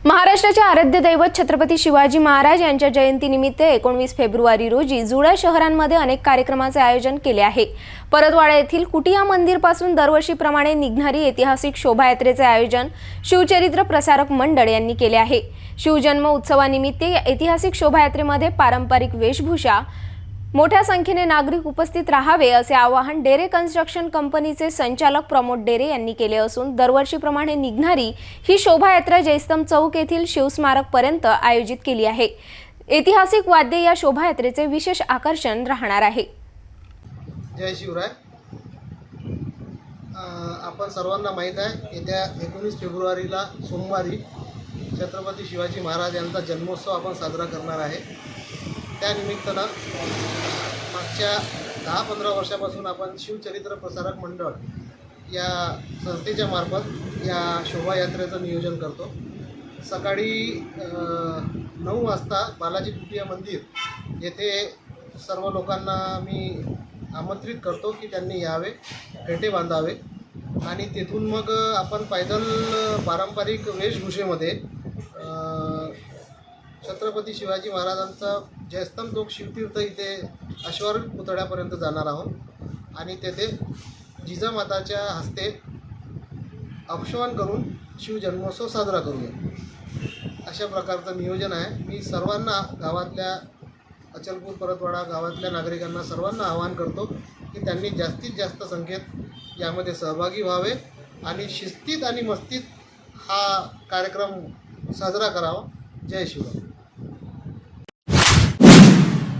महाराष्ट्राचे आराध्य दैवत छत्रपती शिवाजी महाराज यांच्या जयंतीनिमित्त 19 फेब्रुवारी रोजी जुळ्या शहरांमध्ये अनेक कार्यक्रमांचे आयोजन केले आहे। परतवाडा येथील कुटिया मंदिरपासून दरवर्षीप्रमाणे निघणारी ऐतिहासिक शोभायात्रेचे आयोजन शिवचरित्र प्रसारक मंडळ यांनी केले आहे। शिवजन्म उत्सवानिमित्त या ऐतिहासिक शोभायात्रेमध्ये पारंपरिक वेशभूषा मोठ्या संख्येने नागरिक उपस्थित राहावे असे आवाहन डेरे कन्स्ट्रक्शन कंपनीचे संचालक प्रमोद डेरे यांनी केले असून दरवर्षीप्रमाणे निघणारी ही शोभायात्रा जयस्तंभ चौक येथील शिवस्मारक पर्यंत आयोजित केली आहे। ऐतिहासिक वाद्य या शोभायात्रेचे विशेष आकर्षण राहणार आहे। जय शिवराय। आपण सर्वांना माहीत आहे येत्या 19 फेब्रुवारीला सोमवारी छत्रपती शिवाजी महाराज यांचा जन्मोत्सव आपण साजरा करणार आहे। त्यानिमित्तानं मागच्या 10-15 वर्षापासून आपण शिवचरित्र प्रसारक मंडळ या संस्थेच्या मार्फत या शोभायात्रेचं नियोजन करतो। सकाळी 9 वाजता बालाजी कुटिया मंदिर येथे सर्व लोकांना मी आमंत्रित करतो की त्यांनी यावे, फेटे बांधावे आणि तेथून मग आपण पैदल पारंपरिक वेशभूषेमध्ये छत्रपती शिवाजी महाराजांचा जयस्तंभ चौक शिवतीर्थ इथे अश्वारूढ पुतळ्यापर्यंत जाणार आहोत आणि तेथे जिजामाताच्या हस्ते अभिषेक करून शिवजन्मोत्सव साजरा करूया। अशा प्रकारचं नियोजन आहे। मी सर्वांना गावातल्या अचलपूर परतवाडा गावातल्या नागरिकांना सर्वांना आवाहन करतो की त्यांनी जास्तीत जास्त संख्येत यामध्ये सहभागी व्हावे आणि शिस्तीत आणि मस्तीत हा कार्यक्रम साजरा करावा। जय शिवराय।